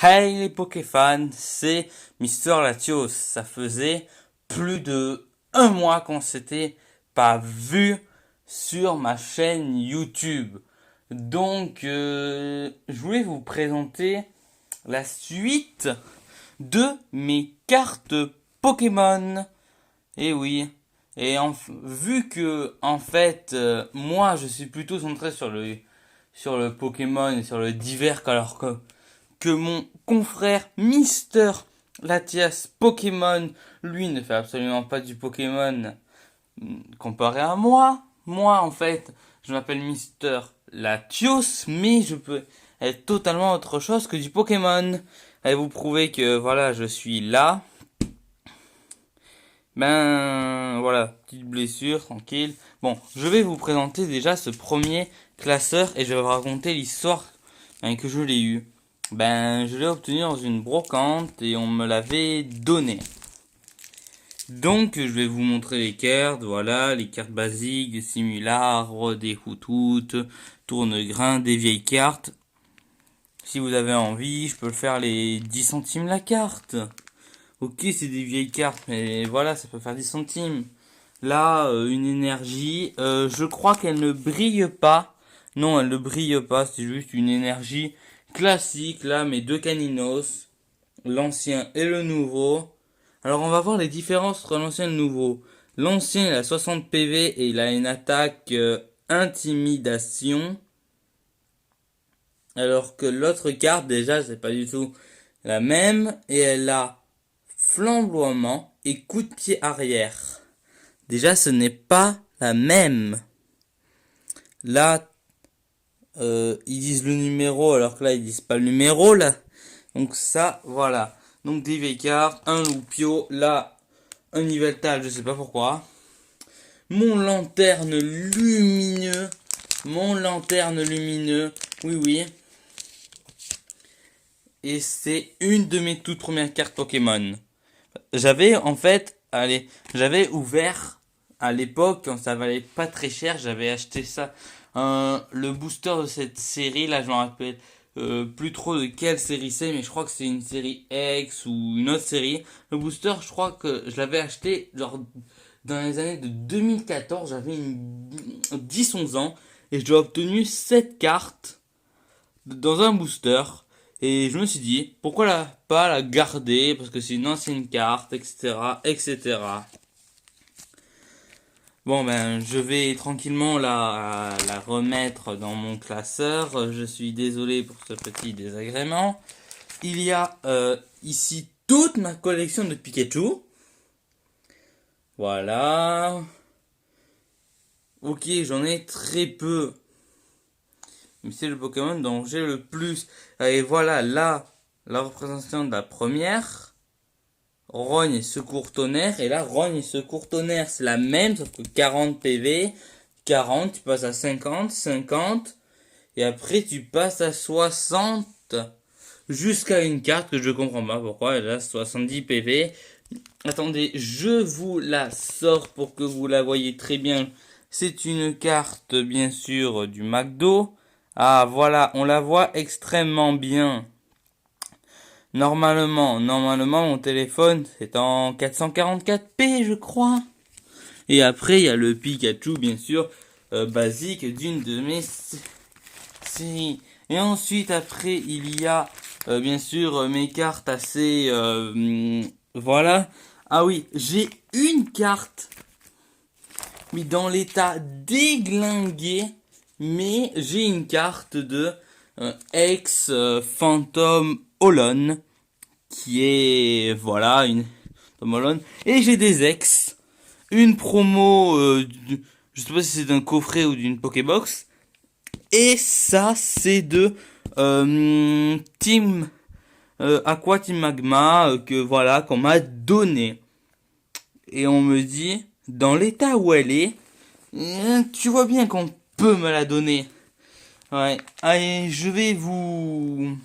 Hey les Pokéfans, c'est Mister Latios. Ça faisait plus de un mois qu'on s'était pas vu sur ma chaîne YouTube. Donc, je voulais vous présenter la suite de mes cartes Pokémon. Et oui. Vu que, en fait, moi, je suis plutôt centré sur le Pokémon et sur le divers, alors que mon confrère Mister Latias Pokémon, lui, ne fait absolument pas du Pokémon comparé à moi. Moi, en fait, je m'appelle Mister Latios, mais je peux être totalement autre chose que du Pokémon. Et vous prouver que, voilà, je suis là. Ben, voilà, petite blessure, tranquille. Bon, je vais vous présenter déjà ce premier classeur et je vais vous raconter l'histoire que je l'ai eu. Ben, je l'ai obtenu dans une brocante et on me l'avait donné. Donc, je vais vous montrer les cartes, voilà, les cartes basiques, des simulacres, des houtouts, tourne-grains, des vieilles cartes. Si vous avez envie, je peux le faire les 10 centimes la carte. Ok, c'est des vieilles cartes, mais voilà, ça peut faire 10 centimes. Là, une énergie, je crois qu'elle ne brille pas. Non, elle ne brille pas, c'est juste une énergie classique. Là, mes deux caninos, l'ancien et le nouveau. Alors, on va voir les différences entre l'ancien et le nouveau. L'ancien, il a 60 PV et il a une attaque intimidation. Alors que l'autre carte, déjà, c'est pas du tout la même. Et elle a flamboiement et coup de pied arrière. Déjà, ce n'est pas la même. Là, ils disent le numéro, alors que là, ils disent pas le numéro, là. Donc ça, voilà. Donc des vieilles cartes, un loupio, là, un Yveltal, je sais pas pourquoi. Mon lanterne lumineux. Mon lanterne lumineux. Oui, oui. Et c'est une de mes toutes premières cartes Pokémon. J'avais, en fait, j'avais ouvert à l'époque, quand ça valait pas très cher, j'avais acheté ça. Le booster de cette série, là, je m'en rappelle plus trop de quelle série c'est, mais je crois que c'est une série X ou une autre série. Le booster, je crois que je l'avais acheté genre dans les années de 2014, j'avais 10-11 ans, et j'ai obtenu 7 cartes dans un booster. Et je me suis dit, pourquoi pas la garder, parce que c'est une ancienne carte, etc., etc. Bon ben, je vais tranquillement la remettre dans mon classeur. Je suis désolé pour ce petit désagrément. Il y a ici toute ma collection de Pikachu. Voilà. Ok, j'en ai très peu. Mais c'est le Pokémon dont j'ai le plus. Et voilà, là, la représentation de la première. Rogne et secours tonnerre. Et là, rogne et secours tonnerre, c'est la même, sauf que 40 PV. 40, tu passes à 50, 50. Et après, tu passes à 60. Jusqu'à une carte que je comprends pas pourquoi elle a 70 PV. Attendez, je vous la sors pour que vous la voyez très bien. C'est une carte, bien sûr, du McDo. Ah, voilà, on la voit extrêmement bien. Normalement, mon téléphone, c'est en 444p, je crois. Et après, il y a le Pikachu, bien sûr, basique d'une de mes séries. Et ensuite, après, il y a, bien sûr, mes cartes assez... voilà. Ah oui, j'ai une carte, oui, dans l'état déglingué, mais j'ai une carte de ex Phantom Holon, qui est, voilà, une Phantom Holon. Et j'ai des ex, une promo, je sais pas si c'est d'un coffret ou d'une Pokébox. Et ça, c'est de Team Aqua Team Magma, que voilà, qu'on m'a donné. Et on me dit, dans l'état où elle est, tu vois bien qu'on peut me la donner. Ouais. Allez, je vais vous...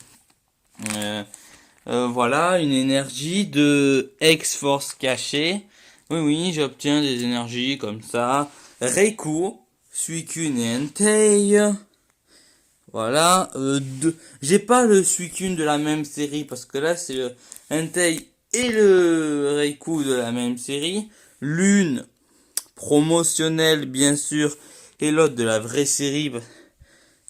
voilà, une énergie de X-Force cachée. Oui, oui, j'obtiens des énergies comme ça. Reiku, Suicune et Entei. Voilà. J'ai pas le Suicune de la même série parce que là c'est le Entei et le Reiku de la même série. L'une promotionnelle bien sûr et l'autre de la vraie série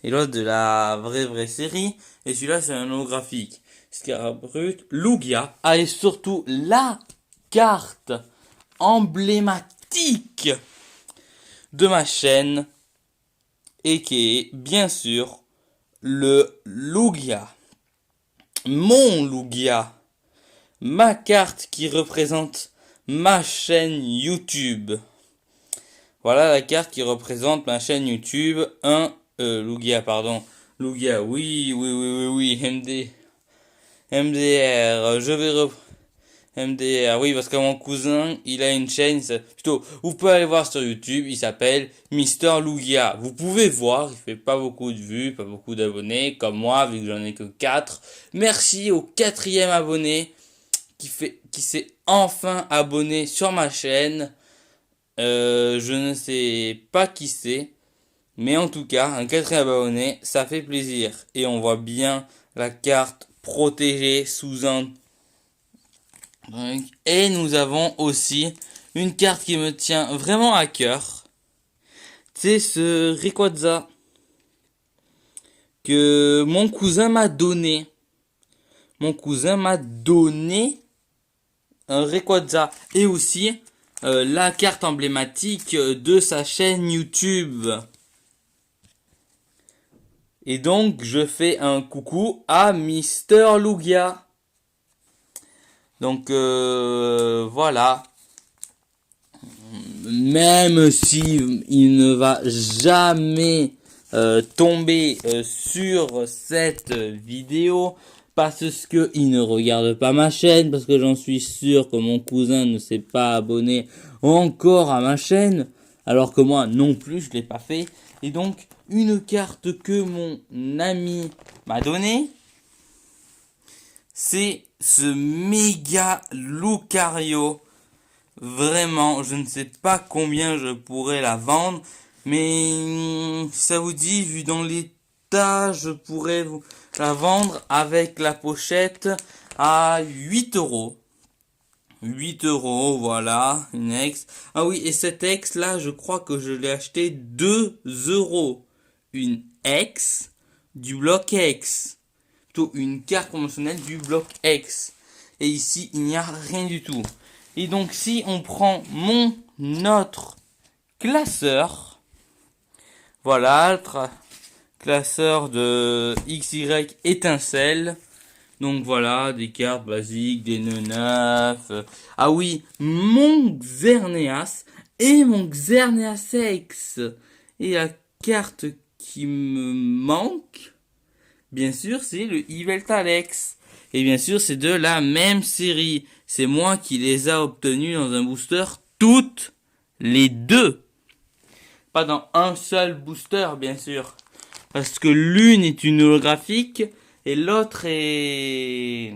et l'autre de la vraie série. Et celui-là c'est un holographique. Scarabut, Lugia et surtout la carte emblématique de ma chaîne et qui est bien sûr le Lugia. Mon Lugia. Ma carte qui représente ma chaîne YouTube. Voilà la carte qui représente ma chaîne YouTube. Lugia, pardon. Lugia, oui, MDR, MDR, oui, parce que mon cousin, il a une chaîne, plutôt, vous pouvez aller voir sur YouTube, il s'appelle Mister Lugia. Vous pouvez voir, il fait pas beaucoup de vues, pas beaucoup d'abonnés, comme moi, vu que j'en ai que 4. Merci au 4e abonné, qui s'est enfin abonné sur ma chaîne. Je ne sais pas qui c'est, mais en tout cas, un 4e abonné, ça fait plaisir. Et on voit bien la carte protégée sous un... Et nous avons aussi une carte qui me tient vraiment à cœur. C'est ce Rayquaza que mon cousin m'a donné. Mon cousin m'a donné un Rayquaza et aussi la carte emblématique de sa chaîne YouTube. Et donc je fais un coucou à Mister Lugia. Donc voilà. Même si il ne va jamais tomber sur cette vidéo parce que il ne regarde pas ma chaîne, parce que j'en suis sûr que mon cousin ne s'est pas abonné encore à ma chaîne, alors que moi non plus je l'ai pas fait. Et donc une carte que mon ami m'a donnée, c'est ce méga Lucario. Vraiment, je ne sais pas combien je pourrais la vendre, mais ça vous dit, vu dans l'état, je pourrais vous la vendre avec la pochette à 8 euros. 8 euros, voilà, une ex. Ah oui, et cette ex là, je crois que je l'ai acheté 2 euros. Une ex du bloc X. Plutôt une carte promotionnelle du bloc X. Et ici, il n'y a rien du tout. Et donc, si on prend notre classeur, voilà, classeur de XY étincelle. Donc voilà, des cartes basiques, des nœuds neufs. Ah oui, mon Xerneas et mon Xerneas X. Et la carte qui me manque, bien sûr, c'est le Yveltal-X. Et bien sûr, c'est de la même série. C'est moi qui les a obtenus dans un booster, toutes les deux. Pas dans un seul booster, bien sûr. Parce que l'une est une holographique et l'autre est...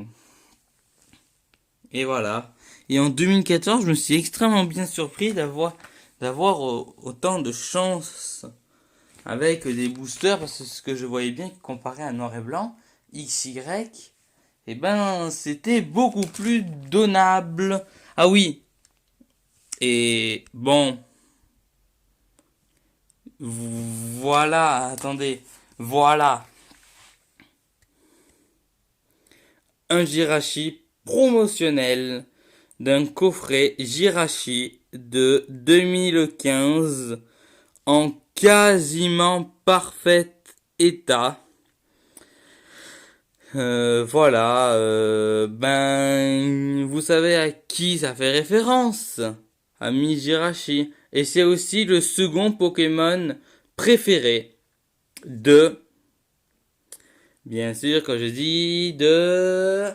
Et voilà. Et en 2014, je me suis extrêmement bien surpris d'avoir autant de chance avec des boosters, parce que ce que je voyais bien comparé à noir et blanc, XY, eh ben c'était beaucoup plus donnable. Ah oui. Et bon, voilà, attendez, voilà. Un Jirachi promotionnel d'un coffret Jirachi de 2015 en quasiment parfait état. Voilà, ben, vous savez à qui ça fait référence? À Mijirachi. Et c'est aussi le second Pokémon préféré de... Bien sûr, quand je dis de...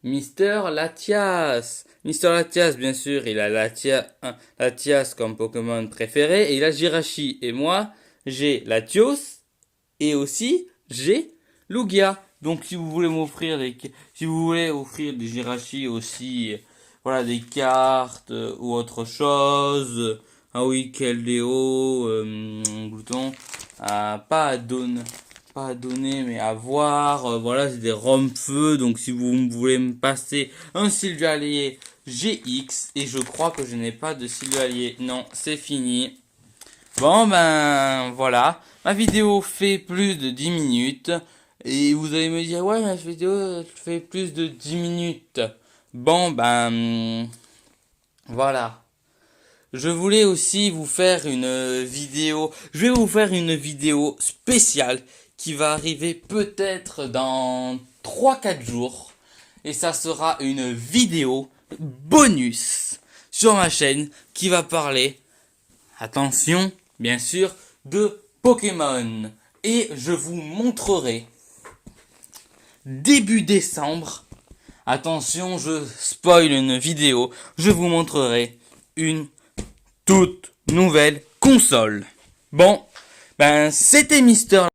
Mister Latias. Mister Latias, bien sûr, il a Latias comme Pokémon préféré. Et il a Jirachi. Et moi, j'ai Latios. Et aussi, j'ai Lugia. Donc si vous voulez si vous voulez offrir des Jirachi aussi, voilà, des cartes ou autre chose. Ah oui, Keldeo, Glouton. pas à donner, mais à voir. Voilà, c'est des ROM-feu. Donc si vous voulez me passer un Silvio Allier GX, et je crois que je n'ai pas de Silvio Allier. Non, c'est fini. Bon ben voilà, ma vidéo fait plus de 10 minutes. Et vous allez me dire, ouais, ma vidéo fait plus de 10 minutes. Bon ben voilà. Je voulais aussi vous faire une vidéo. Je vais vous faire une vidéo spéciale qui va arriver peut-être dans 3-4 jours. Et ça sera une vidéo bonus sur ma chaîne qui va parler, attention, bien sûr, de Pokémon. Et je vous montrerai début décembre. Attention, je spoil une vidéo. Je vous montrerai une toute nouvelle console. Bon, ben c'était Mister